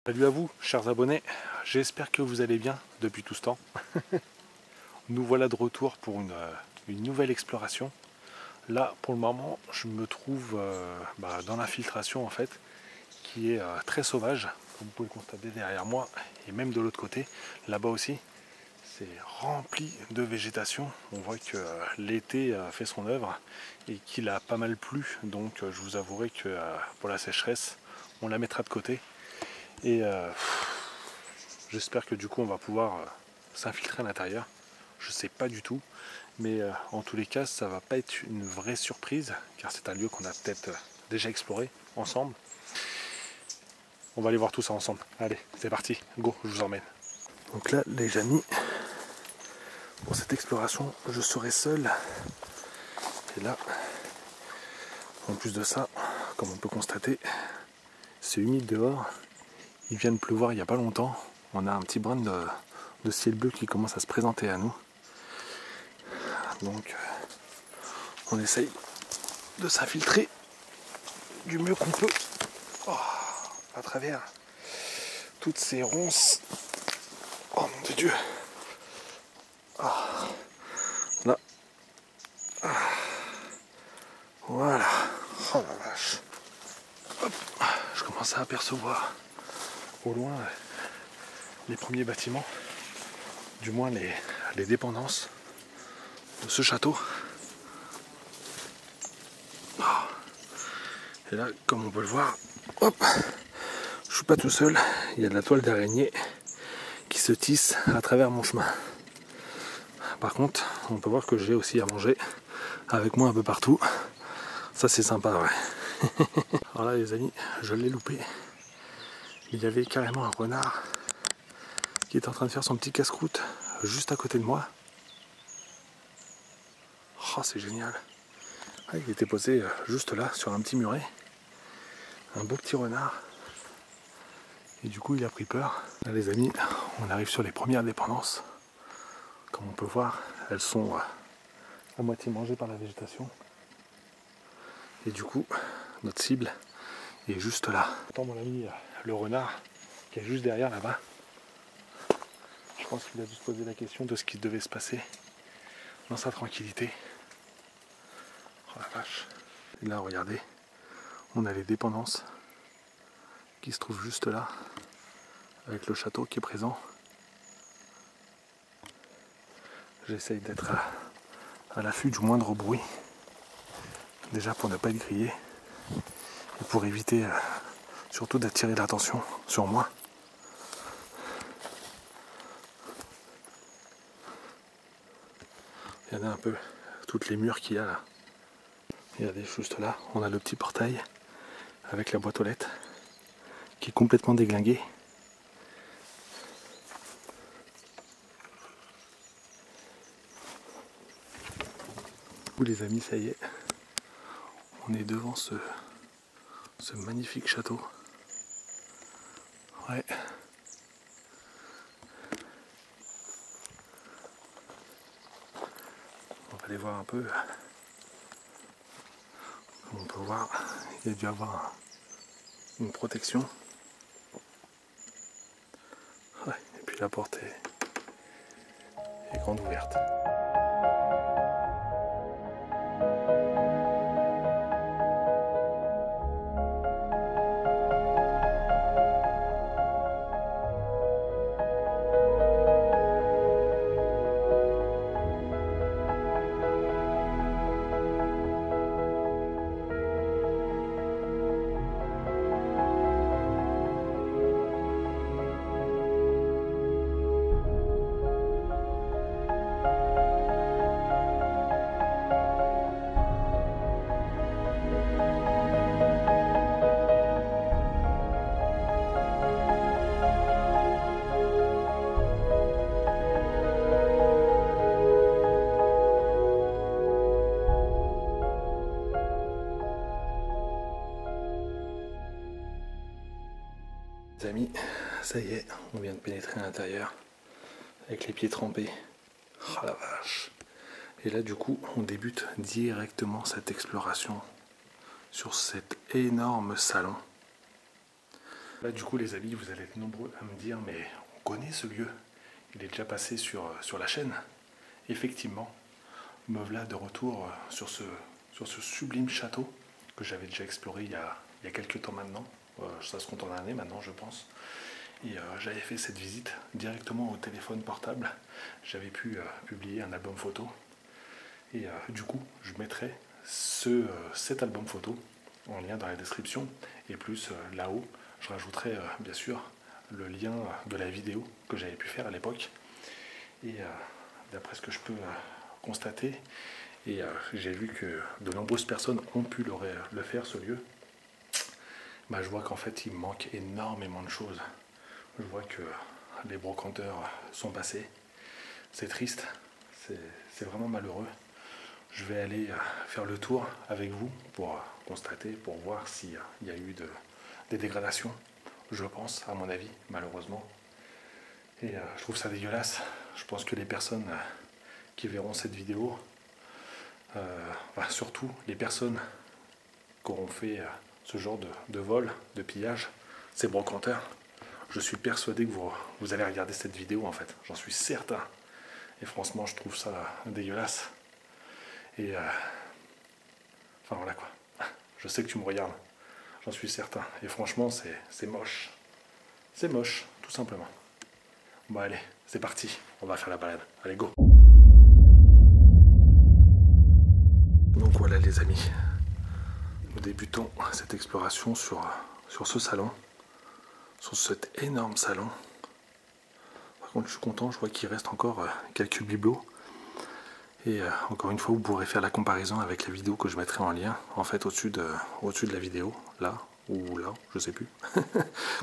Salut à vous, chers abonnés, j'espère que vous allez bien depuis tout ce temps. Nous voilà de retour pour une nouvelle exploration. Là, pour le moment, je me trouve dans l'infiltration en fait, qui est très sauvage, comme vous pouvez le constater derrière moi, et même de l'autre côté, là-bas aussi, c'est rempli de végétation. On voit que l'été fait son œuvre et qu'il a pas mal plu, donc je vous avouerai que pour la sécheresse, on la mettra de côté. Et j'espère que du coup on va pouvoir s'infiltrer à l'intérieur. Je sais pas du tout, mais en tous les cas ça va pas être une vraie surprise car c'est un lieu qu'on a peut-être déjà exploré ensemble. On va aller voir tout ça ensemble. Allez, c'est parti, go, je vous emmène. Donc là les amis, pour cette exploration je serai seul. Et là, en plus de ça, comme on peut constater, c'est humide dehors. Il vient de pleuvoir il n'y a pas longtemps. On a un petit brin de ciel bleu qui commence à se présenter à nous. Donc on essaye de s'infiltrer du mieux qu'on peut à travers toutes ces ronces. Oh mon de Dieu. Là. Voilà. Oh la vache. Hop. Je commence à apercevoir au loin les premiers bâtiments, du moins les dépendances de ce château. Et là, comme on peut le voir, hop, je suis pas tout seul, il y a de la toile d'araignée qui se tisse à travers mon chemin. Par contre, on peut voir que j'ai aussi à manger avec moi un peu partout. Ça c'est sympa, ouais. Alors là les amis, je l'ai loupé. Il y avait carrément un renard qui est en train de faire son petit casse-croûte juste à côté de moi. Oh, c'est génial. Ouais, il était posé juste là, sur un petit muret. Un beau petit renard. Et du coup, il a pris peur. Là, les amis, on arrive sur les premières dépendances. Comme on peut voir, elles sont à moitié mangées par la végétation. Et du coup, notre cible est juste là. Attends, mon ami, le renard qui est juste derrière là-bas. Je pense qu'il a dû se poser la question de ce qui devait se passer dans sa tranquillité. Oh la vache. Et là, regardez, on a les dépendances qui se trouvent juste là, avec le château qui est présent. J'essaye d'être à l'affût du moindre bruit, déjà pour ne pas être grillé, et pour éviter surtout d'attirer l'attention sur moi. Il y en a un peu toutes les murs qu'il y a là. Regardez juste là, on a le petit portail avec la boîte aux lettres qui est complètement déglinguée. Les amis, ça y est, on est devant ce magnifique château. Ouais. On va aller voir un peu. Comme on peut voir, il y a dû avoir une protection. Ouais. Et puis la porte est grande ouverte. Les amis, ça y est, on vient de pénétrer à l'intérieur avec les pieds trempés. Oh la vache. Et là du coup, on débute directement cette exploration sur cet énorme salon. Là du coup les amis, vous allez être nombreux à me dire mais on connaît ce lieu, il est déjà passé sur la chaîne. Effectivement, me voilà de retour sur ce sublime château que j'avais déjà exploré il y a quelques temps maintenant. Ça se compte en années maintenant je pense. Et j'avais fait cette visite directement au téléphone portable. J'avais pu publier un album photo. Et du coup, je mettrai cet album photo en lien dans la description. Et plus là-haut, je rajouterai bien sûr le lien de la vidéo que j'avais pu faire à l'époque. Et d'après ce que je peux constater, et j'ai vu que de nombreuses personnes ont pu le faire, ce lieu, bah, je vois qu'en fait il me manque énormément de choses. Je vois que les brocanteurs sont passés. C'est triste, c'est vraiment malheureux. Je vais aller faire le tour avec vous pour constater, pour voir s'il y a eu des dégradations. Je pense, à mon avis, malheureusement. Et je trouve ça dégueulasse. Je pense que les personnes qui verront cette vidéo, surtout les personnes qui auront fait ce genre de vol, de pillage, ces brocanteurs, je suis persuadé que vous allez regarder cette vidéo en fait, j'en suis certain. Et franchement, je trouve ça dégueulasse. Et enfin voilà quoi. Je sais que tu me regardes, j'en suis certain. Et franchement, c'est moche. C'est moche, tout simplement. Bon allez, c'est parti, on va faire la balade. Allez, go. Donc voilà les amis, nous débutons cette exploration sur ce salon, sur cet énorme salon. Par contre je suis content, je vois qu'il reste encore quelques bibelots. Et encore une fois, vous pourrez faire la comparaison avec la vidéo que je mettrai en lien, en fait au-dessus de la vidéo, là, ou là, je sais plus.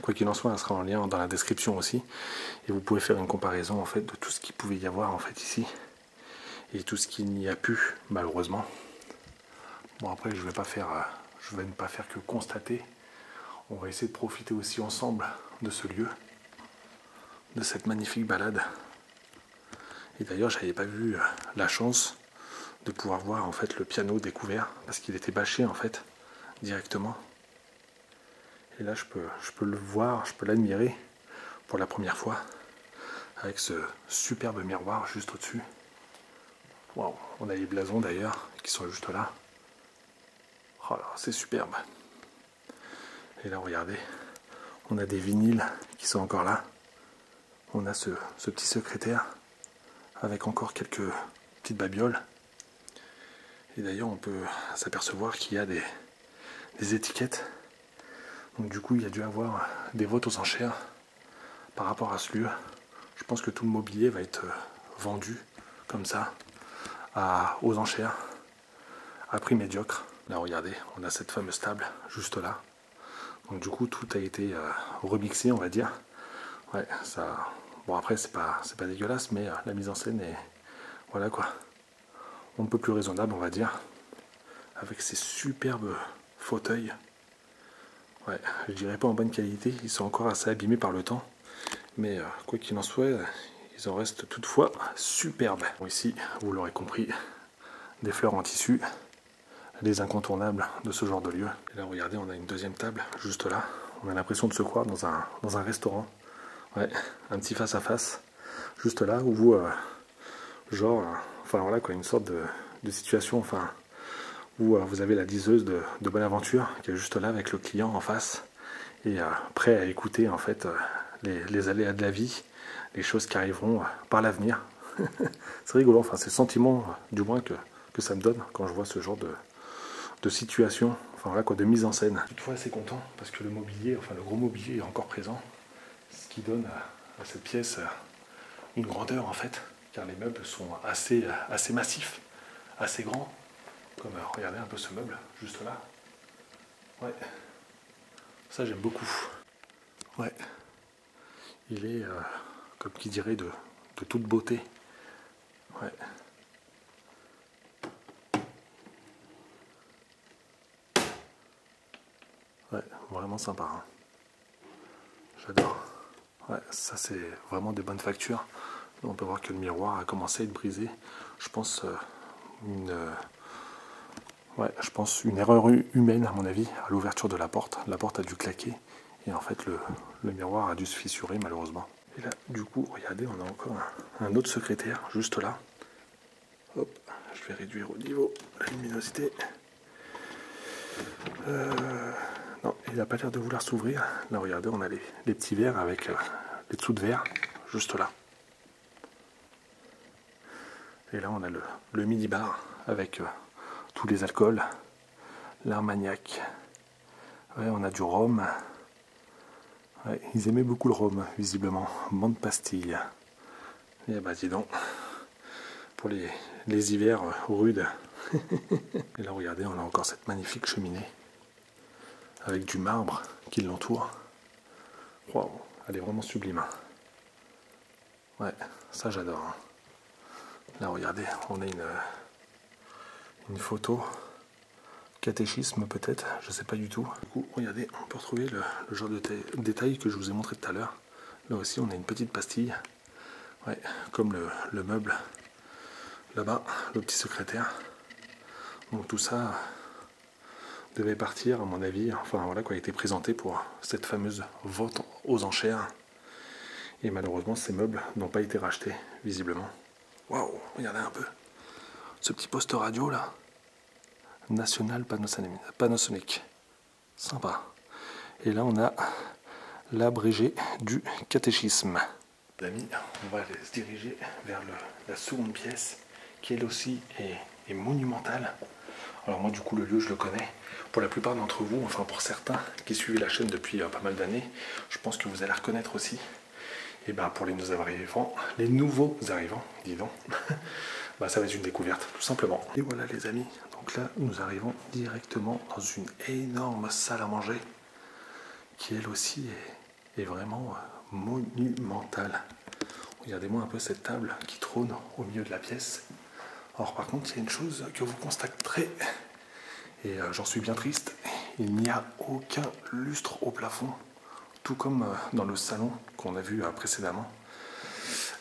Quoi qu'il en soit, elle sera en lien dans la description aussi. Et vous pouvez faire une comparaison en fait de tout ce qu'il pouvait y avoir en fait ici. Et tout ce qu'il n'y a plus, malheureusement. Bon après, je vais ne pas faire que constater. On va essayer de profiter aussi ensemble de ce lieu, de cette magnifique balade. Et d'ailleurs, j'avais pas vu la chance de pouvoir voir en fait le piano découvert parce qu'il était bâché en fait directement. Et là, je peux le voir, je peux l'admirer pour la première fois avec ce superbe miroir juste au-dessus. Waouh, on a les blasons d'ailleurs qui sont juste là. Oh là, c'est superbe. Et là, regardez, on a des vinyles qui sont encore là. On a ce petit secrétaire avec encore quelques petites babioles. Et d'ailleurs, on peut s'apercevoir qu'il y a des étiquettes. Donc du coup, il y a dû avoir des votes aux enchères par rapport à ce lieu. Je pense que tout le mobilier va être vendu comme ça aux enchères à prix médiocre. Là, regardez, on a cette fameuse table juste là. Donc du coup, tout a été remixé, on va dire. Ouais, ça. Bon après, c'est pas dégueulasse, mais la mise en scène est, voilà quoi, on ne peut plus raisonnable, on va dire, avec ces superbes fauteuils. Ouais, je dirais pas en bonne qualité, ils sont encore assez abîmés par le temps, mais quoi qu'il en soit, ils en restent toutefois superbes. Bon, ici, vous l'aurez compris, des fleurs en tissu, les incontournables de ce genre de lieu. Et là, regardez, on a une deuxième table juste là. On a l'impression de se croire dans un restaurant. Ouais, un petit face-à-face, juste là, où vous, genre, enfin voilà quoi, une sorte de situation, enfin, où vous avez la diseuse de Bonaventure qui est juste là avec le client en face et prêt à écouter en fait les aléas de la vie, les choses qui arriveront par l'avenir. C'est rigolo, enfin c'est le sentiment du moins que ça me donne quand je vois ce genre de situation, enfin voilà quoi, de mise en scène. Toutefois assez content parce que le mobilier, enfin le gros mobilier est encore présent, ce qui donne à cette pièce une grandeur en fait, car les meubles sont assez massifs, assez grands. Comme regardez un peu ce meuble juste là. Ouais, ça j'aime beaucoup. Ouais, il est comme qui dirait de toute beauté. Ouais. Ouais, vraiment sympa. Hein. J'adore. Ouais, ça c'est vraiment des bonnes factures. On peut voir que le miroir a commencé à être brisé. Je pense une erreur humaine à mon avis à l'ouverture de la porte. La porte a dû claquer Et en fait, le miroir a dû se fissurer malheureusement. Et là, du coup, regardez, on a encore un autre secrétaire juste là. Hop, je vais réduire au niveau la luminosité. Non, il n'a pas l'air de vouloir s'ouvrir. Là, regardez, on a les petits verres avec les dessous de verre juste là. Et là, on a le mini-bar avec tous les alcools, l'armagnac. Ouais, on a du rhum. Ouais, ils aimaient beaucoup le rhum, visiblement. Bande pastilles. Et bah, dis donc, pour les hivers rudes. Et là, regardez, on a encore cette magnifique cheminée avec du marbre qui l'entoure. Waouh, elle est vraiment sublime. Ouais, ça j'adore. Là, regardez, on a une photo, catéchisme peut-être, je sais pas du tout. Du coup, regardez, on peut retrouver le genre de détail que je vous ai montré tout à l'heure. Là aussi, on a une petite pastille, ouais, comme le meuble là-bas, le petit secrétaire. Donc tout ça devait partir, à mon avis, enfin voilà quoi, a été présenté pour cette fameuse vente aux enchères. Et malheureusement, ces meubles n'ont pas été rachetés, visiblement. Waouh, regardez un peu. Ce petit poste radio là. National Panasonic. Sympa. Et là, on a l'abrégé du catéchisme. Les amis, on va se diriger vers la seconde pièce, qui elle aussi est monumentale. Alors moi, du coup, le lieu, je le connais. Pour la plupart d'entre vous, enfin pour certains qui suivent la chaîne depuis pas mal d'années, je pense que vous allez reconnaître aussi. Et ben pour les nouveaux arrivants, dis donc, bah, ça va être une découverte, tout simplement. Et voilà les amis, donc là nous arrivons directement dans une énorme salle à manger, qui elle aussi est vraiment monumentale. Regardez-moi un peu cette table qui trône au milieu de la pièce. Alors par contre, il y a une chose que vous constaterez, et j'en suis bien triste, il n'y a aucun lustre au plafond. Tout comme dans le salon qu'on a vu précédemment.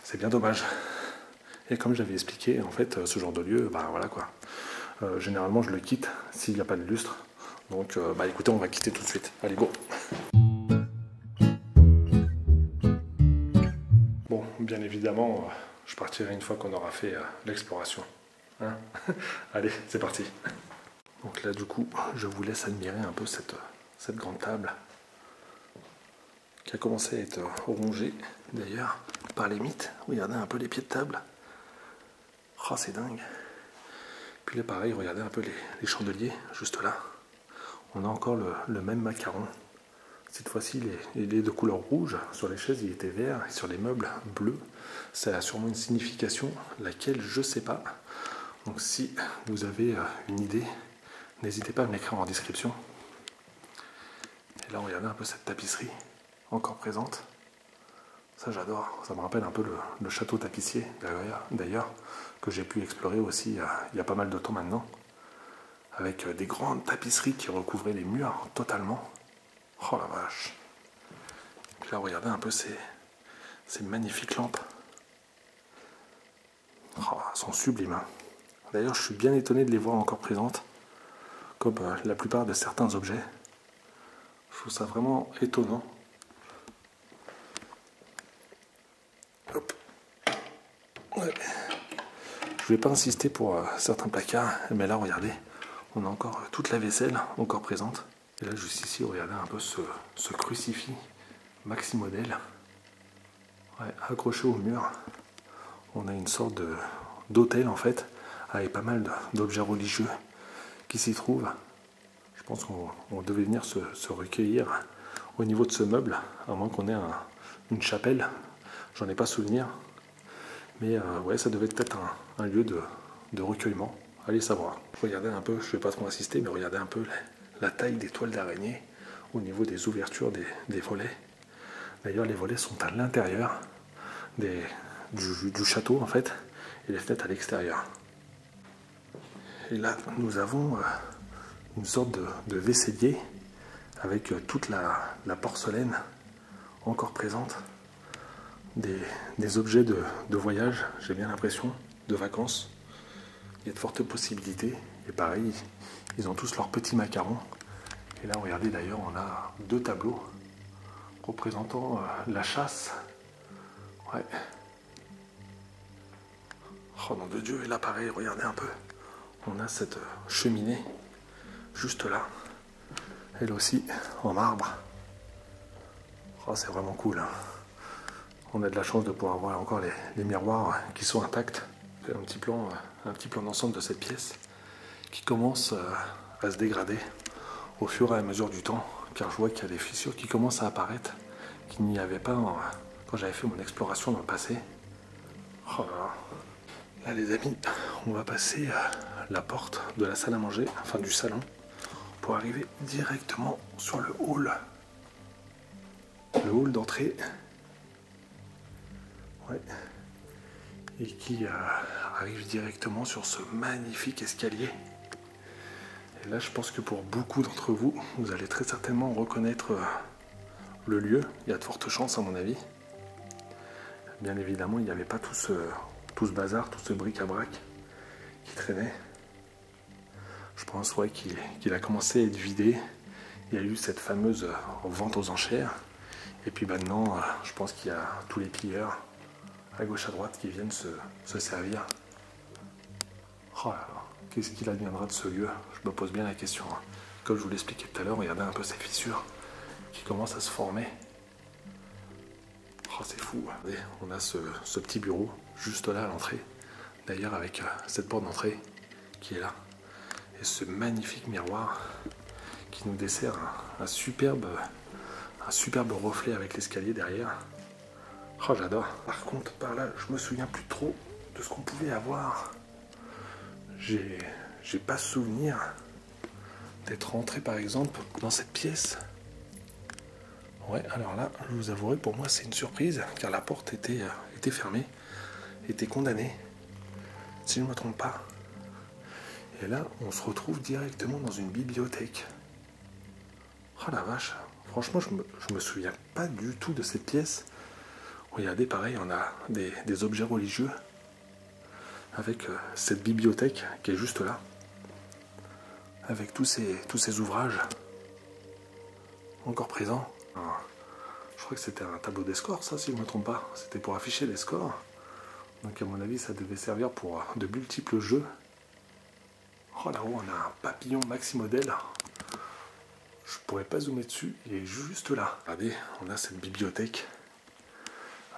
C'est bien dommage. Et comme j'avais expliqué, en fait, ce genre de lieu, bah voilà quoi. Généralement, je le quitte s'il n'y a pas de lustre. Donc, bah écoutez, on va quitter tout de suite. Allez, go. Bon, bien évidemment, je partirai une fois qu'on aura fait l'exploration. Hein. Allez, c'est parti. Donc là, du coup, je vous laisse admirer un peu cette grande table, qui a commencé à être rongé d'ailleurs par les mythes. Regardez un peu les pieds de table. Oh, c'est dingue. Puis là pareil, regardez un peu les chandeliers juste là. On a encore le même macaron. Cette fois-ci il est de couleur rouge. Sur les chaises il était vert et sur les meubles bleu. Ça a sûrement une signification, laquelle je sais pas. Donc si vous avez une idée, n'hésitez pas à me l'écrire en description. Et là regardez un peu cette tapisserie encore présente. Ça j'adore, ça me rappelle un peu le château tapissier d'ailleurs, que j'ai pu explorer aussi il y a pas mal de temps maintenant, avec des grandes tapisseries qui recouvraient les murs totalement. Oh la vache. Puis là regardez un peu ces magnifiques lampes. Oh, elles sont sublimes. Hein. D'ailleurs je suis bien étonné de les voir encore présentes, comme la plupart de certains objets. Je trouve ça vraiment étonnant. Hop. Ouais. Je ne vais pas insister pour certains placards, mais là regardez, on a encore toute la vaisselle encore présente. Et là juste ici, regardez un peu ce crucifix maxi modèle, ouais, accroché au mur. On a une sorte d'autel en fait, avec pas mal d'objets religieux qui s'y trouvent. Je pense qu'on devait venir se recueillir au niveau de ce meuble, à moins qu'on ait une chapelle. J'en ai pas souvenir. Mais ouais, ça devait être un lieu de recueillement. Allez savoir. Regardez un peu, je ne vais pas trop insister, mais regardez un peu la taille des toiles d'araignée au niveau des ouvertures des volets. D'ailleurs, les volets sont à l'intérieur du château, en fait, et les fenêtres à l'extérieur. Et là, nous avons une sorte de vaisselier avec toute la porcelaine encore présente. Des objets de voyage, j'ai bien l'impression, de vacances. Il y a de fortes possibilités. Et pareil, ils ont tous leurs petits macarons. Et là, regardez d'ailleurs, on a 2 tableaux représentant la chasse. Ouais. Oh nom de Dieu, et là pareil, regardez un peu. On a cette cheminée juste là. Elle aussi en marbre. Oh, c'est vraiment cool. Hein. On a de la chance de pouvoir voir encore les miroirs qui sont intacts. C'est un petit plan d'ensemble de cette pièce qui commence à se dégrader au fur et à mesure du temps, car je vois qu'il y a des fissures qui commencent à apparaître, qu'il n'y avait pas quand j'avais fait mon exploration dans le passé. Oh là là. Là les amis, on va passer la porte de la salle à manger, enfin du salon, pour arriver directement sur le hall. Le hall d'entrée. Ouais. Et qui arrive directement sur ce magnifique escalier. Et là, je pense que pour beaucoup d'entre vous, vous allez très certainement reconnaître le lieu. Il y a de fortes chances, à mon avis. Bien évidemment, il n'y avait pas tout ce bazar, tout ce bric-à-brac qui traînait. Je pense ouais, qu'il a commencé à être vidé. Il y a eu cette fameuse vente aux enchères. Et puis maintenant, je pense qu'il y a tous les pilleurs à gauche à droite qui viennent se servir. Oh là là, qu'est-ce qu'il adviendra de ce lieu? Je me pose bien la question. Hein. Comme je vous l'expliquais tout à l'heure, regardez un peu ces fissures qui commencent à se former. Oh, c'est fou. Regardez, on a ce petit bureau juste là à l'entrée. D'ailleurs avec cette porte d'entrée qui est là. Et ce magnifique miroir qui nous dessert un superbe reflet avec l'escalier derrière. Oh, j'adore. Par contre, par là, je me souviens plus trop de ce qu'on pouvait avoir. J'ai pas souvenir d'être rentré, par exemple, dans cette pièce. Ouais, alors là, je vous avouerai, pour moi, c'est une surprise, car la porte était fermée, était condamnée, si je ne me trompe pas. Et là, on se retrouve directement dans une bibliothèque. Oh la vache, franchement, je me souviens pas du tout de cette pièce. Regardez, pareil, on a des objets religieux avec cette bibliothèque qui est juste là, avec tous ces ouvrages encore présents. Alors, je crois que c'était un tableau des scores, ça, si je ne me trompe pas. C'était pour afficher les scores. Donc, à mon avis, ça devait servir pour de multiples jeux. Oh, là-haut, on a un papillon maxi modèle. Je pourrais pas zoomer dessus, il est juste là. Regardez, on a cette bibliothèque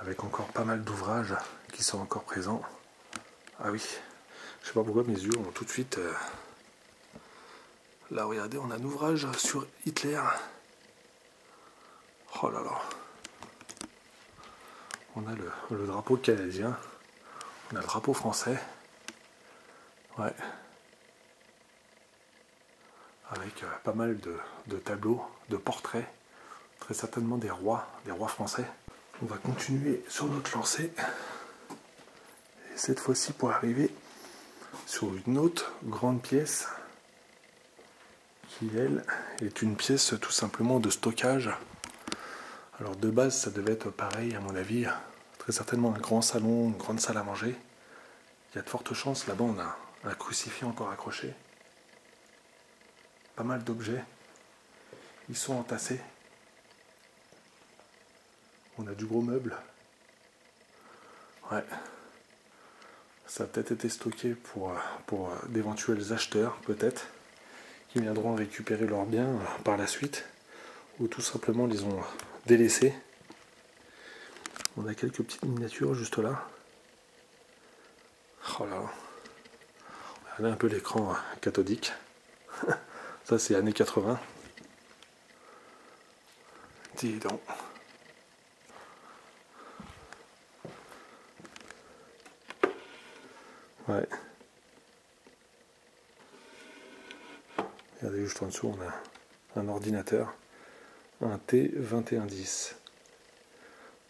avec encore pas mal d'ouvrages qui sont encore présents. Ah oui, je sais pas pourquoi mes yeux ont tout de suite... Là, regardez, on a un ouvrage sur Hitler. Oh là là. On a le drapeau canadien. On a le drapeau français. Ouais. Avec pas mal de tableaux, de portraits. Très certainement des rois français. On va continuer sur notre lancée. Et cette fois-ci pour arriver sur une autre grande pièce qui, elle, est une pièce tout simplement de stockage. Alors de base, ça devait être pareil, à mon avis, très certainement un grand salon, une grande salle à manger. Il y a de fortes chances, là-bas on a un crucifix encore accroché. Pas mal d'objets, ils sont entassés. On a du gros meuble. Ouais. Ça a peut-être été stocké pour d'éventuels acheteurs, peut-être, qui viendront récupérer leurs biens par la suite, ou tout simplement les ont délaissés. On a quelques petites miniatures juste là. Oh là là. Regardez un peu l'écran cathodique. Ça c'est années 80. Dis donc. Ouais. Regardez juste en dessous, on a un ordinateur. Un T2110.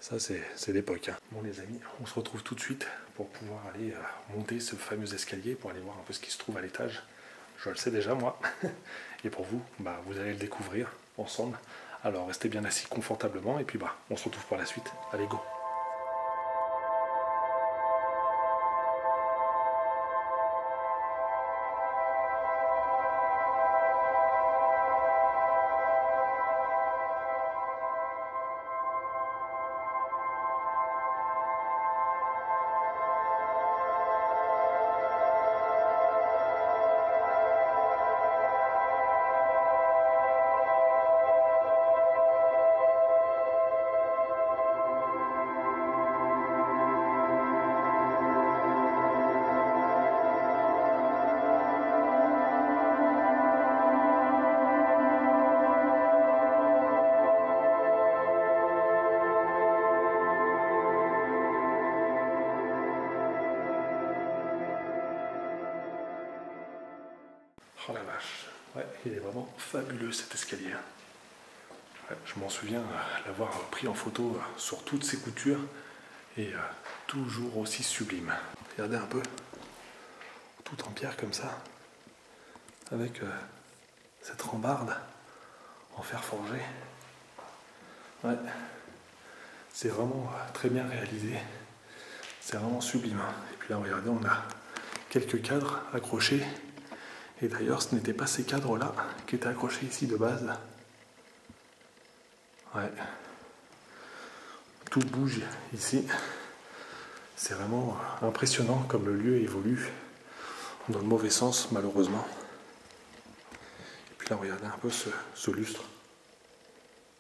Ça c'est l'époque. Hein. Bon les amis, on se retrouve tout de suite pour pouvoir aller monter ce fameux escalier, pour aller voir un peu ce qui se trouve à l'étage. Je le sais déjà moi. Et pour vous, bah, vous allez le découvrir ensemble. Alors restez bien assis confortablement et puis bah, on se retrouve pour la suite. Allez go! Oh la vache. Ouais, il est vraiment fabuleux cet escalier. Ouais, je m'en souviens l'avoir pris en photo sur toutes ses coutures et toujours aussi sublime. Regardez un peu, tout en pierre comme ça, avec cette rambarde en fer forgé. Ouais, c'est vraiment très bien réalisé. C'est vraiment sublime. Et puis là, regardez, on a quelques cadres accrochés. Et d'ailleurs, ce n'étaient pas ces cadres-là qui étaient accrochés ici de base. Ouais. Tout bouge ici. C'est vraiment impressionnant comme le lieu évolue dans le mauvais sens, malheureusement. Et puis là, regardez un peu ce lustre.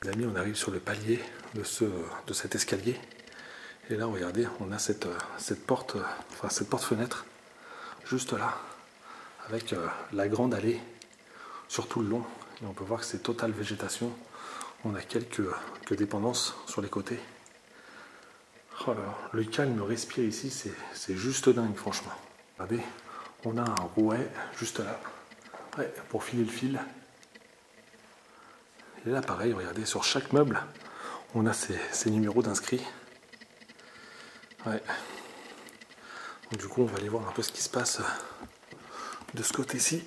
Les amis, on arrive sur le palier de cet escalier. Et là, regardez, on a cette porte, enfin cette porte-fenêtre, juste là, avec la grande allée sur tout le long. Et on peut voir que c'est totale végétation. On a quelques dépendances sur les côtés. Oh là, le calme respiré ici, c'est juste dingue, franchement. Regardez, on a un rouet juste là, ouais, pour filer le fil. Et là, pareil, regardez, sur chaque meuble, on a ces numéros d'inscrits. Ouais. Donc, du coup, on va aller voir un peu ce qui se passe de ce côté-ci.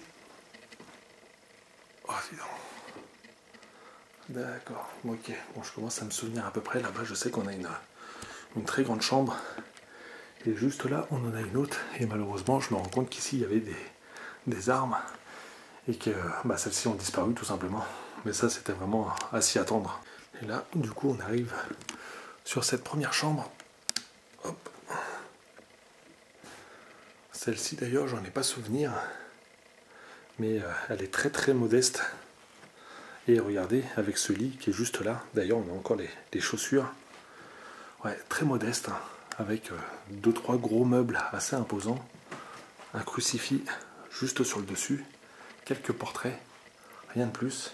Oh, dis donc. D'accord, ok. Bon, je commence à me souvenir à peu près. Là-bas, je sais qu'on a une très grande chambre. Et juste là, on en a une autre. Et malheureusement, je me rends compte qu'ici, il y avait des armes. Et que bah, celles-ci ont disparu, tout simplement. Mais ça, c'était vraiment à s'y attendre. Et là, du coup, on arrive sur cette première chambre. Hop. Celle-ci, d'ailleurs, j'en ai pas souvenir. Mais elle est très très modeste. Et regardez, avec ce lit qui est juste là. D'ailleurs, on a encore les chaussures. Ouais, très modeste. Hein, avec 2-3 gros meubles assez imposants. Un crucifix juste sur le dessus. Quelques portraits. Rien de plus.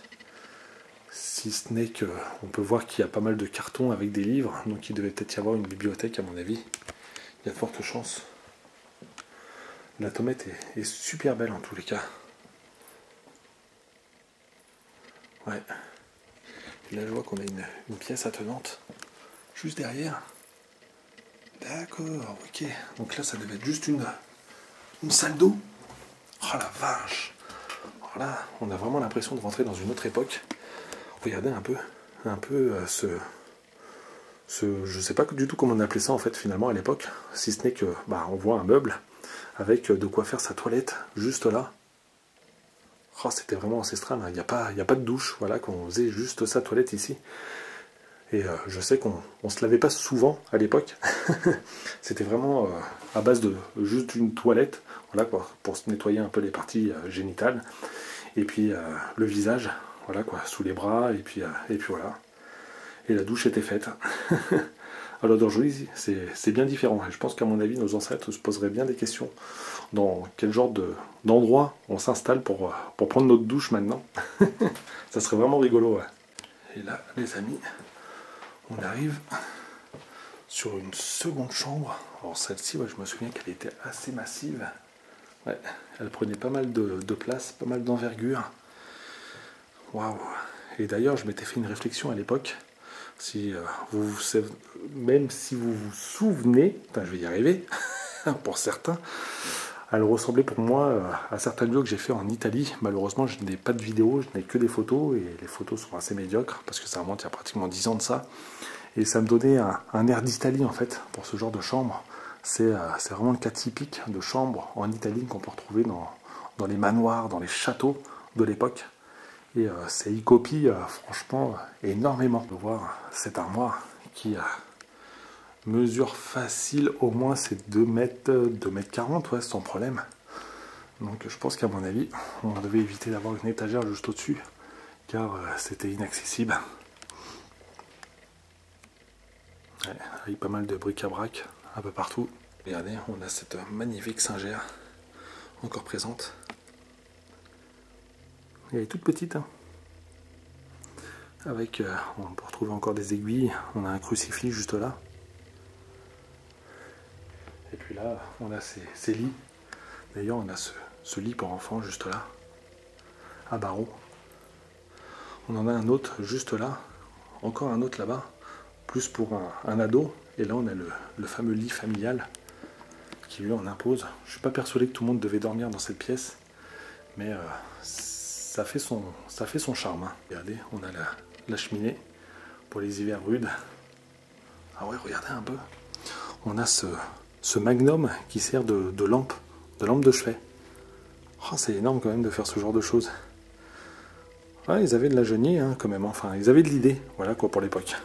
Si ce n'est qu'on peut voir qu'il y a pas mal de cartons avec des livres, donc il devait peut-être y avoir une bibliothèque à mon avis. Il y a de fortes chances. La tomate est super belle en tous les cas. Ouais. Et là je vois qu'on a une pièce attenante juste derrière. D'accord, ok. Donc là ça devait être juste une salle d'eau. Oh la vache. Alors là, on a vraiment l'impression de rentrer dans une autre époque. Regardez un peu je sais pas du tout comment on appelait ça en fait finalement à l'époque, si ce n'est que bah, on voit un meuble avec de quoi faire sa toilette juste là. Oh, c'était vraiment ancestral, hein. Il n'y a pas de douche, voilà, qu'on faisait juste sa toilette ici. Et je sais qu'on se lavait pas souvent à l'époque. C'était vraiment à base de juste une toilette, voilà quoi, pour se nettoyer un peu les parties génitales. Et puis le visage, voilà quoi, sous les bras, et puis voilà. Et la douche était faite. Alors d'aujourd'hui, c'est bien différent. Et je pense qu'à mon avis, nos ancêtres se poseraient bien des questions. Dans quel genre d'endroit on s'installe pour prendre notre douche maintenant. Ça serait vraiment rigolo. Ouais. Et là, les amis, on arrive sur une seconde chambre. Alors celle-ci, ouais, je me souviens qu'elle était assez massive. Ouais, elle prenait pas mal de place, pas mal d'envergure. Waouh! Et d'ailleurs, je m'étais fait une réflexion à l'époque. Même si vous vous souvenez, enfin, je vais y arriver, pour certains, elle ressemblait pour moi à certains lieux que j'ai fait en Italie. Malheureusement, je n'ai pas de vidéos, je n'ai que des photos, et les photos sont assez médiocres, parce que ça remonte il y a pratiquement 10 ans de ça. Et ça me donnait un air d'Italie, en fait, pour ce genre de chambre. C'est vraiment le cas typique de chambre en Italie qu'on peut retrouver dans les manoirs, dans les châteaux de l'époque. Et ça y copie franchement énormément. On peut voir cette armoire qui mesure facile, au moins c'est 2 mètres 40, ouais, sans problème. Donc je pense qu'à mon avis, on devait éviter d'avoir une étagère juste au-dessus, car c'était inaccessible. Ouais, avec pas mal de bric-à-brac un peu partout. Regardez, on a cette magnifique singère encore présente. Elle est toute petite, hein. Avec, on peut retrouver encore des aiguilles, on a un crucifix juste là. Et puis là, on a ces lits. D'ailleurs, on a ce lit pour enfants juste là. à barreaux. On en a un autre juste là, encore un autre là-bas, plus pour un ado. Et là, on a le fameux lit familial qui lui en impose. Je ne suis pas persuadé que tout le monde devait dormir dans cette pièce, mais ça fait son charme. Hein. Regardez, on a la cheminée pour les hivers rudes. Ah ouais, regardez un peu. On a ce magnum qui sert de lampe de chevet. Oh, c'est énorme quand même de faire ce genre de choses. Ouais, ils avaient de la genie hein, quand même. Enfin, ils avaient de l'idée, voilà quoi pour l'époque.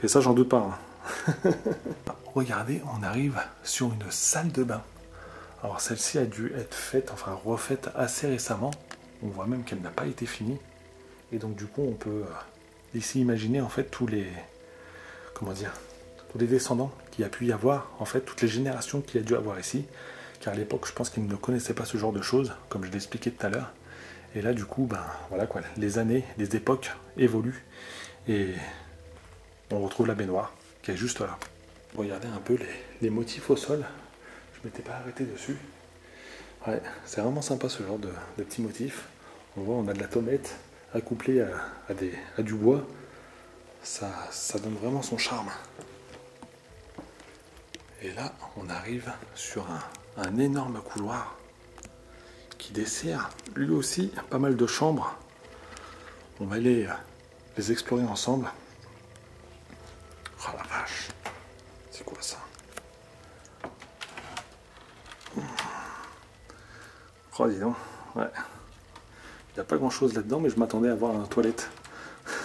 Et ça, j'en doute pas. Hein. Regardez, on arrive sur une salle de bain. Alors celle-ci a dû être faite, enfin refaite assez récemment. On voit même qu'elle n'a pas été finie. Et donc du coup, on peut ici imaginer en fait tous les, comment dire, tous les descendants qu'il y a pu y avoir, en fait toutes les générations qu'il y a dû avoir ici. Car à l'époque, je pense qu'ils ne connaissaient pas ce genre de choses, comme je l'expliquais tout à l'heure. Et là, du coup, ben voilà quoi, les années, les époques évoluent et on retrouve la baignoire qui est juste là. Regardez un peu les motifs au sol. Je m'étais pas arrêté dessus. Ouais, c'est vraiment sympa ce genre de petits motifs. On voit, on a de la tomate accouplée à du bois. Ça donne vraiment son charme. Et là, on arrive sur un énorme couloir qui dessert lui aussi pas mal de chambres. On va aller les explorer ensemble. Oh la vache, c'est quoi ça? Oh dis donc, ouais. Il n'y a pas grand chose là-dedans, mais je m'attendais à voir une toilette.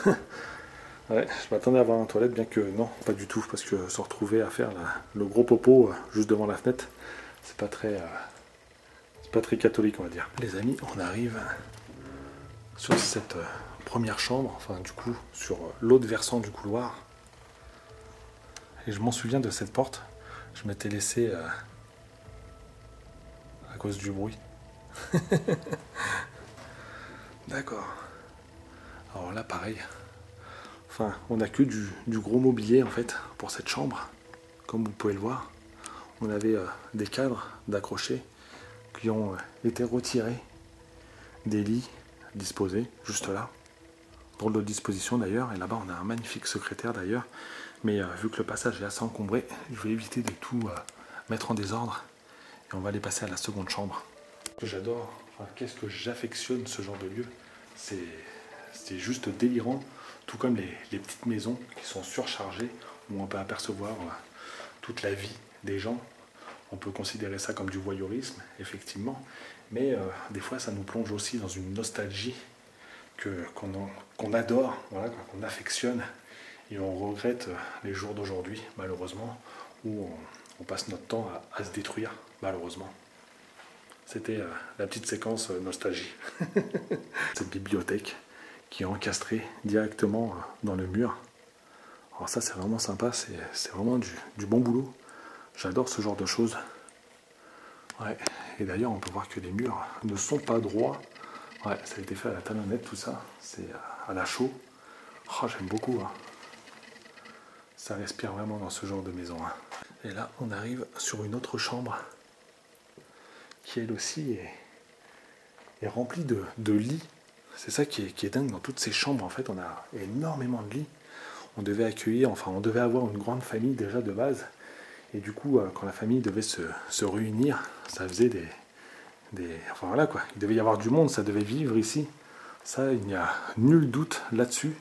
Ouais, je m'attendais à voir une toilette, bien que non, pas du tout, parce que se retrouver à faire le gros popo juste devant la fenêtre, c'est pas très catholique, on va dire. Les amis, on arrive sur cette première chambre, enfin du coup sur l'autre versant du couloir. Et je m'en souviens de cette porte. Je m'étais laissé à cause du bruit. D'accord. Alors là, pareil. Enfin, on n'a que du gros mobilier en fait pour cette chambre. Comme vous pouvez le voir, on avait des cadres d'accrochés qui ont été retirés des lits disposés juste là. Drôle de disposition d'ailleurs. Et là-bas, on a un magnifique secrétaire d'ailleurs. Mais vu que le passage est assez encombré, je vais éviter de tout mettre en désordre. Et on va aller passer à la seconde chambre. J'adore, enfin, qu'est-ce que j'affectionne ce genre de lieu. C'est juste délirant. Tout comme les petites maisons qui sont surchargées, où on peut apercevoir toute la vie des gens. On peut considérer ça comme du voyeurisme, effectivement. Mais des fois, ça nous plonge aussi dans une nostalgie qu'on adore, voilà, qu'on affectionne. Et on regrette les jours d'aujourd'hui, malheureusement, où on passe notre temps à se détruire, malheureusement. C'était la petite séquence nostalgie. Cette bibliothèque qui est encastrée directement dans le mur. Alors ça, c'est vraiment sympa, c'est vraiment du bon boulot. J'adore ce genre de choses. Ouais. Et d'ailleurs, on peut voir que les murs ne sont pas droits. Ouais, ça a été fait à la talonnette, tout ça. C'est à la chaux. Oh, j'aime beaucoup. Hein. Ça respire vraiment dans ce genre de maison. Hein. Et là, on arrive sur une autre chambre qui, elle aussi, est remplie de lits. C'est ça qui est dingue dans toutes ces chambres. En fait, on a énormément de lits. On devait accueillir, enfin, on devait avoir une grande famille déjà de base. Et du coup, quand la famille devait se réunir, ça faisait enfin voilà quoi, il devait y avoir du monde, ça devait vivre ici. Ça, il n'y a nul doute là-dessus.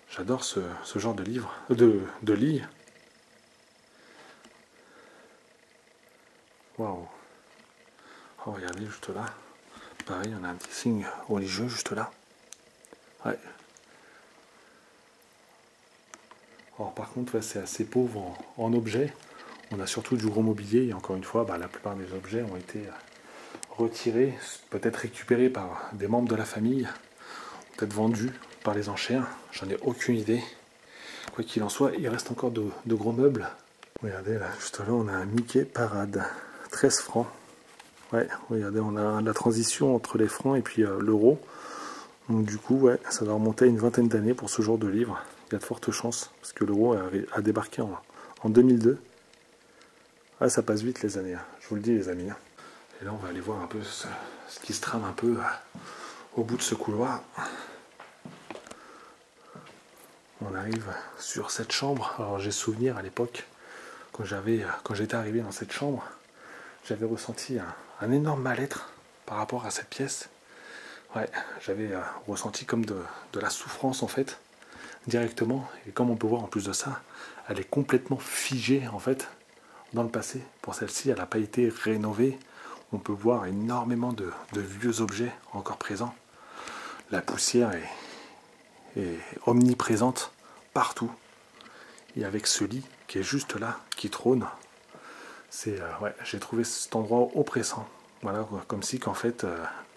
J'adore ce genre de livre, de lit. Waouh. Oh, regardez juste là. Pareil, on a un petit signe religieux juste là. Ouais. Alors par contre, ouais, c'est assez pauvre en objets. On a surtout du gros mobilier et encore une fois, la plupart des objets ont été retirés, peut-être récupérés par des membres de la famille, peut-être vendus par les enchères. J'en ai aucune idée. Quoi qu'il en soit, il reste encore de gros meubles. Regardez là, juste là, on a un Mickey Parade, 13 francs. Ouais, regardez, on a la transition entre les francs et puis l'euro. Donc du coup, ouais, ça va remonter à une vingtaine d'années pour ce genre de livre. Il y a de fortes chances, parce que l'euro a débarqué en 2002. Ah, ça passe vite les années, hein. Je vous le dis les amis. Et là, on va aller voir un peu ce qui se trame un peu au bout de ce couloir, on arrive sur cette chambre. Alors j'ai souvenir à l'époque, quand j'étais arrivé dans cette chambre, j'avais ressenti un énorme mal-être par rapport à cette pièce. Ouais, j'avais ressenti comme de la souffrance en fait, directement. Et comme on peut voir en plus de ça, elle est complètement figée en fait dans le passé. Pour celle-ci, elle n'a pas été rénovée. On peut voir énormément de vieux objets encore présents. La poussière est omniprésente partout. Et avec ce lit qui est juste là, qui trône, ouais, j'ai trouvé cet endroit oppressant. Voilà, comme si qu'en fait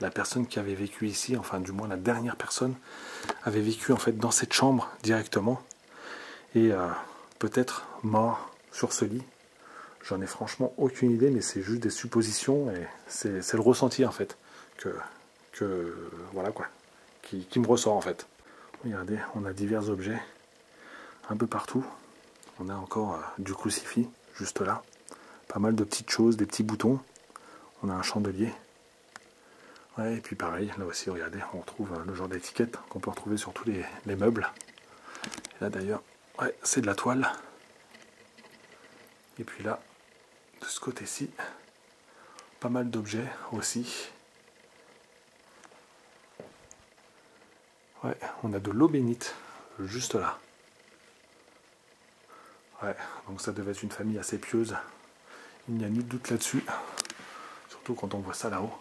la personne qui avait vécu ici, enfin du moins la dernière personne, avait vécu en fait dans cette chambre directement et peut-être mort sur ce lit. J'en ai franchement aucune idée, mais c'est juste des suppositions et c'est le ressenti en fait que voilà quoi, qui me ressort en fait. Regardez, on a divers objets un peu partout. On a encore du crucifix juste là, pas mal de petites choses, des petits boutons. On a un chandelier. Ouais, et puis pareil, là aussi, regardez, on retrouve le genre d'étiquette qu'on peut retrouver sur tous les meubles. Et là d'ailleurs, ouais, c'est de la toile. Et puis là, de ce côté-ci, pas mal d'objets aussi. Ouais, on a de l'eau bénite, juste là. Ouais, donc ça devait être une famille assez pieuse. Il n'y a ni de doute là-dessus. Surtout quand on voit ça là-haut.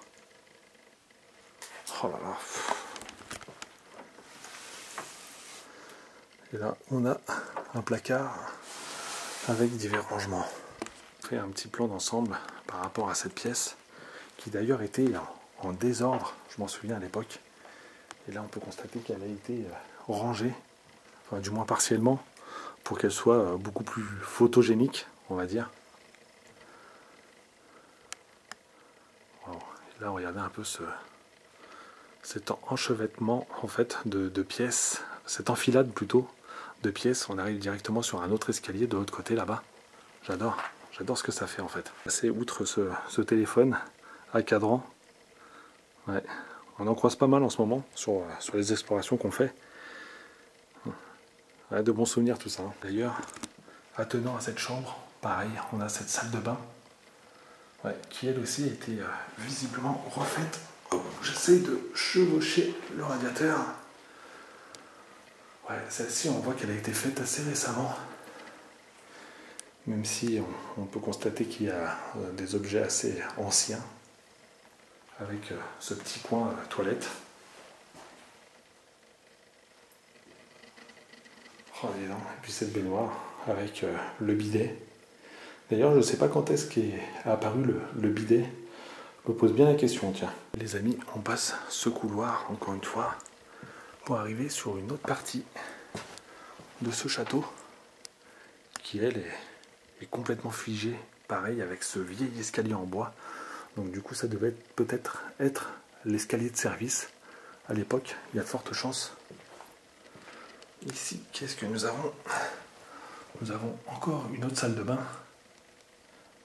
Oh là là. Et là, on a un placard avec divers rangements. On fait un petit plan d'ensemble par rapport à cette pièce, qui d'ailleurs était en désordre, je m'en souviens à l'époque. Et là, on peut constater qu'elle a été rangée, enfin du moins partiellement, pour qu'elle soit beaucoup plus photogénique, on va dire. Wow. Et là, regardez un peu cet enchevêtrement en fait de pièces, cette enfilade plutôt de pièces. On arrive directement sur un autre escalier de l'autre côté là-bas. J'adore ce que ça fait en fait. C'est outre ce téléphone à cadran. Ouais. On en croise pas mal en ce moment sur les explorations qu'on fait. Ouais, de bons souvenirs tout ça. Hein. D'ailleurs, attenant à cette chambre, pareil, on a cette salle de bain, ouais, qui elle aussi a été visiblement refaite. Oh, j'essaie de chevaucher le radiateur. Ouais, celle-ci, on voit qu'elle a été faite assez récemment. Même si on peut constater qu'il y a des objets assez anciens, avec ce petit coin toilette. Oh, dis donc. Et puis cette baignoire avec le bidet. D'ailleurs, je ne sais pas quand est-ce qu'est apparu le bidet. Je me pose bien la question, tiens. Les amis, on passe ce couloir, encore une fois, pour arriver sur une autre partie de ce château, qui, elle, est complètement figée, pareil, avec ce vieil escalier en bois. Donc du coup, ça devait peut-être être l'escalier de service. À l'époque, il y a de fortes chances. Ici, qu'est-ce que nous avons? Nous avons encore une autre salle de bain.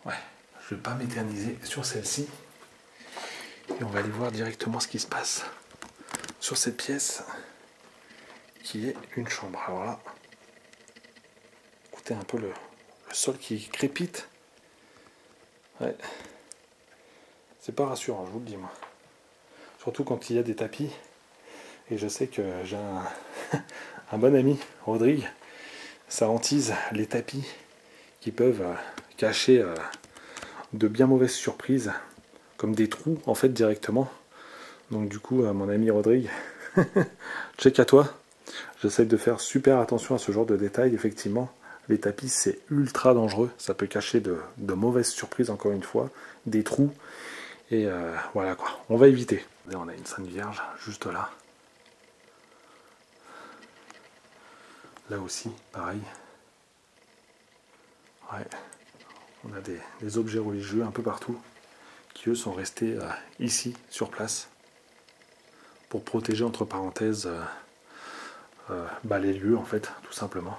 Ouais, je ne vais pas m'éterniser sur celle-ci. Et on va aller voir directement ce qui se passe sur cette pièce qui est une chambre. Alors là, écoutez un peu le sol qui crépite. Ouais. C'est pas rassurant, je vous le dis moi. Surtout quand il y a des tapis. Et je sais que j'ai un bon ami, Rodrigue, ça hantise les tapis qui peuvent cacher de bien mauvaises surprises, comme des trous en fait directement. Donc du coup, mon ami Rodrigue, check à toi. J'essaie de faire super attention à ce genre de détails. Effectivement, les tapis c'est ultra dangereux. Ça peut cacher de mauvaises surprises encore une fois, des trous. Et voilà quoi, on va éviter. On a une Sainte Vierge juste là. Là aussi, pareil. Ouais. On a des objets religieux un peu partout qui eux sont restés ici, sur place, pour protéger entre parenthèses les lieux en fait, tout simplement.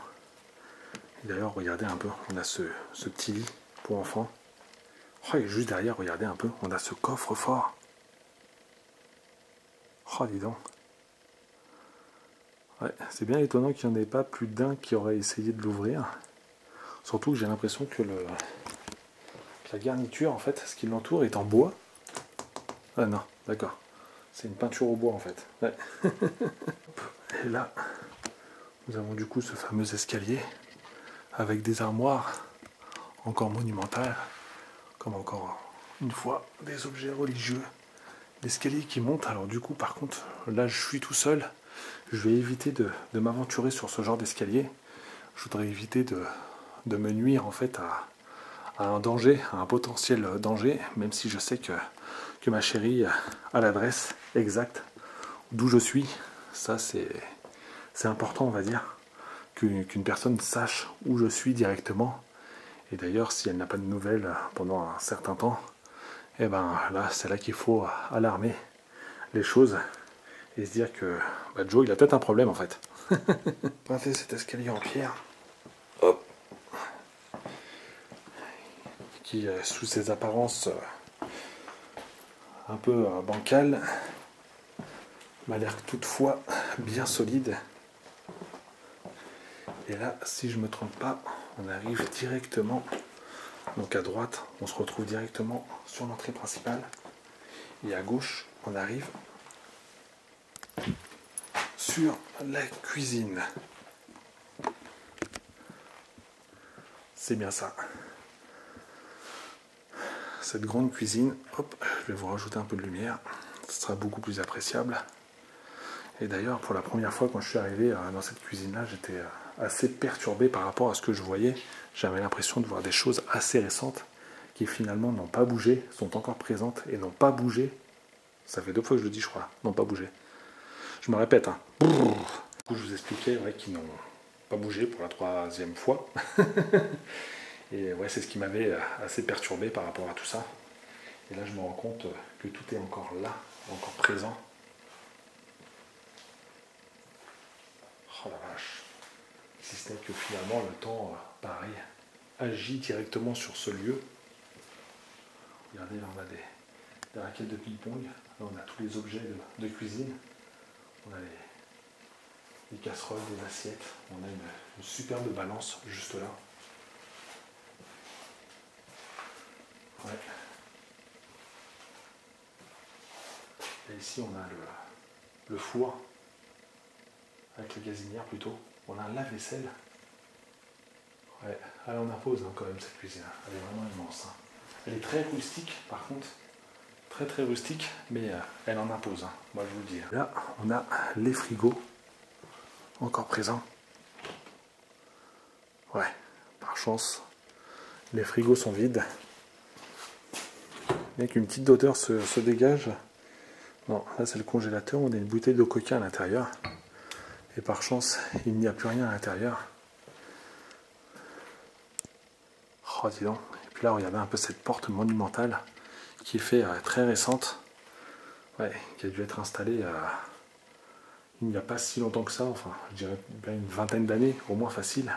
D'ailleurs, regardez un peu, on a ce petit lit pour enfants. Oh, et juste derrière, regardez un peu, on a ce coffre-fort. Oh Oh, dis donc. Ouais, c'est bien étonnant qu'il n'y en ait pas plus d'un qui aurait essayé de l'ouvrir. Surtout que j'ai l'impression que la garniture, en fait, ce qui l'entoure est en bois. Ah non, d'accord. C'est une peinture au bois, en fait. Ouais. Et là, nous avons du coup ce fameux escalier avec des armoires encore monumentales, comme encore une fois des objets religieux. L'escalier qui monte, alors du coup, par contre, là je suis tout seul. Je vais éviter de m'aventurer sur ce genre d'escalier. Je voudrais éviter de me nuire en fait à un danger, à un potentiel danger, même si je sais que ma chérie a l'adresse exacte d'où je suis. Ça c'est important, on va dire, qu'une personne sache où je suis directement. Et d'ailleurs, si elle n'a pas de nouvelles pendant un certain temps, et ben là, c'est là qu'il faut alarmer les choses et se dire que Joe, il a peut-être un problème en fait. On a fait cet escalier en pierre, hop, qui sous ses apparences un peu bancales, m'a l'air toutefois bien solide. Et là, si je me trompe pas, on arrive directement, donc à droite, on se retrouve directement sur l'entrée principale, et à gauche, on arrive sur la cuisine. C'est bien ça. Cette grande cuisine, hop, je vais vous rajouter un peu de lumière, ce sera beaucoup plus appréciable. Et d'ailleurs, pour la première fois quand je suis arrivé dans cette cuisine-là, j'étais assez perturbé par rapport à ce que je voyais. J'avais l'impression de voir des choses assez récentes qui finalement n'ont pas bougé, sont encore présentes et n'ont pas bougé. Ça fait 2 fois que je le dis, je crois, n'ont pas bougé. Je me répète, hein. Du coup, je vous expliquais qu'ils n'ont pas bougé pour la 3e fois. Et ouais, c'est ce qui m'avait assez perturbé par rapport à tout ça. Et là, je me rends compte que tout est encore là, encore présent. Oh la vache. Si ce n'est que finalement, le temps, pareil, agit directement sur ce lieu. Regardez, là, on a des raquettes de ping-pong. Là, on a tous les objets de cuisine. On a les casseroles, des assiettes. On a une superbe balance juste là. Ouais. Et ici, on a le four, avec la gazinière plutôt. On a un lave-vaisselle. Ouais, elle en impose quand même cette cuisine. Elle est vraiment immense. Hein. Elle est très rustique par contre. Très très rustique, mais elle en impose. Hein. Moi je vous le dis. Là, on a les frigos encore présents. Ouais, par chance, les frigos sont vides. Bien qu'une petite odeur se dégage. Non, là c'est le congélateur, on a une bouteille de coca à l'intérieur. Et par chance, il n'y a plus rien à l'intérieur. Oh, dis donc. Et puis là, regardez un peu cette porte monumentale qui est fait très récente. Ouais, qui a dû être installée il n'y a pas si longtemps que ça. Enfin, je dirais bien une vingtaine d'années, au moins facile.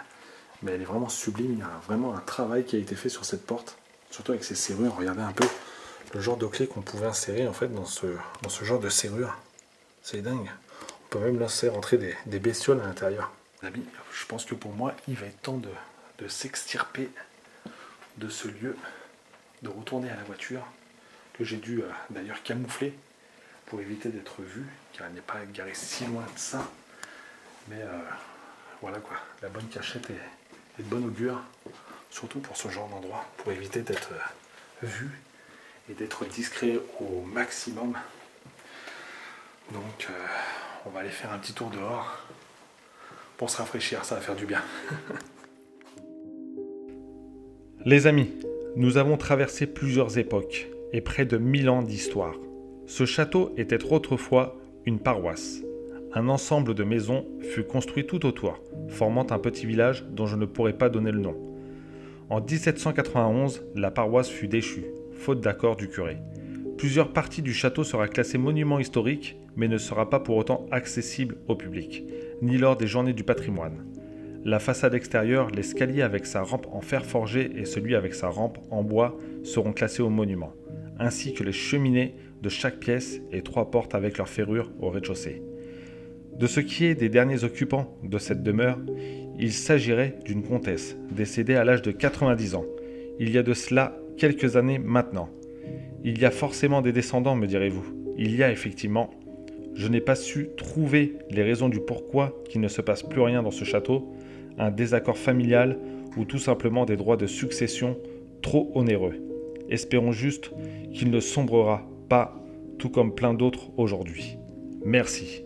Mais elle est vraiment sublime. Il y a vraiment un travail qui a été fait sur cette porte. Surtout avec ces serrures. Regardez un peu le genre de clé qu'on pouvait insérer en fait dans ce genre de serrure. C'est dingue. On peut même laisser rentrer des bestioles à l'intérieur. Les amis, je pense que pour moi, il va être temps de s'extirper de ce lieu, de retourner à la voiture, que j'ai dû d'ailleurs camoufler pour éviter d'être vu, car elle n'est pas garée si loin de ça. Mais voilà quoi, la bonne cachette est de bon augure, surtout pour ce genre d'endroit, pour éviter d'être vu et d'être discret au maximum. Donc on va aller faire un petit tour dehors pour se rafraîchir, ça va faire du bien. Les amis, nous avons traversé plusieurs époques et près de 1000 ans d'histoire. Ce château était autrefois une paroisse. Un ensemble de maisons fut construit tout autour, formant un petit village dont je ne pourrais pas donner le nom. En 1791, la paroisse fut déchue, faute d'accord du curé. Plusieurs parties du château sera classée monument historique, mais ne sera pas pour autant accessible au public, ni lors des journées du patrimoine. La façade extérieure, l'escalier avec sa rampe en fer forgé et celui avec sa rampe en bois seront classés au monument, ainsi que les cheminées de chaque pièce et 3 portes avec leurs ferrures au rez-de-chaussée. De ce qui est des derniers occupants de cette demeure, il s'agirait d'une comtesse décédée à l'âge de 90 ans, il y a de cela quelques années maintenant. Il y a forcément des descendants, me direz-vous. Il y a effectivement. Je n'ai pas su trouver les raisons du pourquoi qu'il ne se passe plus rien dans ce château, un désaccord familial ou tout simplement des droits de succession trop onéreux. Espérons juste qu'il ne sombrera pas, tout comme plein d'autres aujourd'hui. Merci.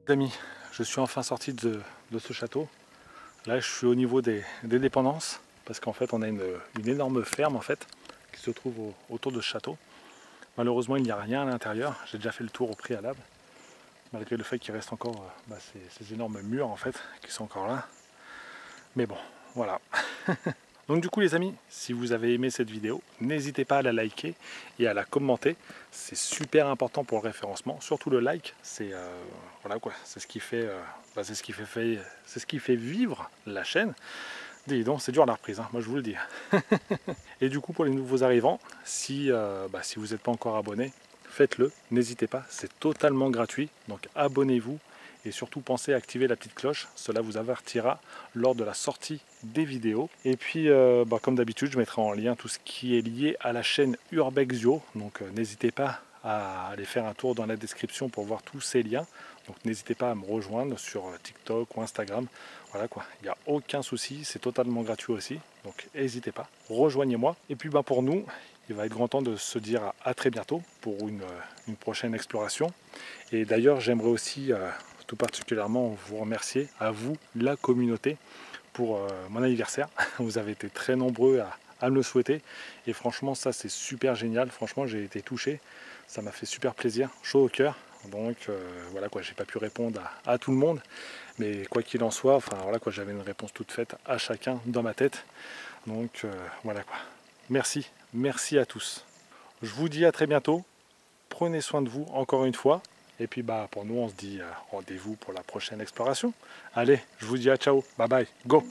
Amis, je suis enfin sorti de ce château. Là, je suis au niveau des dépendances parce qu'en fait, on a une énorme ferme en fait qui se trouve autour de ce château. Malheureusement, il n'y a rien à l'intérieur. J'ai déjà fait le tour au préalable, malgré le fait qu'il reste encore ces énormes murs en fait qui sont encore là. Mais bon, voilà. Donc du coup les amis, si vous avez aimé cette vidéo, n'hésitez pas à la liker et à la commenter. C'est super important pour le référencement, surtout le like. C'est voilà quoi, c'est ce qui fait, c'est ce qui fait vivre la chaîne. Dis donc, c'est dur la reprise, hein, moi je vous le dis. Et du coup pour les nouveaux arrivants, si vous n'êtes pas encore abonné, faites-le, n'hésitez pas, c'est totalement gratuit. Donc abonnez-vous. Et surtout pensez à activer la petite cloche, cela vous avertira lors de la sortie des vidéos. Et puis comme d'habitude je mettrai en lien tout ce qui est lié à la chaîne Urbexio, donc n'hésitez pas à aller faire un tour dans la description pour voir tous ces liens. Donc n'hésitez pas à me rejoindre sur TikTok ou Instagram, voilà quoi, il n'y a aucun souci, c'est totalement gratuit aussi, donc n'hésitez pas, rejoignez-moi. Et puis pour nous, il va être grand temps de se dire à très bientôt pour une prochaine exploration. Et d'ailleurs j'aimerais aussi tout particulièrement vous remercier, à vous, la communauté, pour mon anniversaire. Vous avez été très nombreux à me le souhaiter et franchement ça c'est super génial, franchement j'ai été touché, ça m'a fait super plaisir, chaud au cœur. Donc voilà quoi, j'ai pas pu répondre à tout le monde, mais quoi qu'il en soit, enfin voilà quoi, j'avais une réponse toute faite à chacun dans ma tête. Donc voilà quoi. Merci à tous. Je vous dis à très bientôt. Prenez soin de vous encore une fois. Et puis pour nous on se dit rendez-vous pour la prochaine exploration. Allez, je vous dis à ciao, bye bye, go!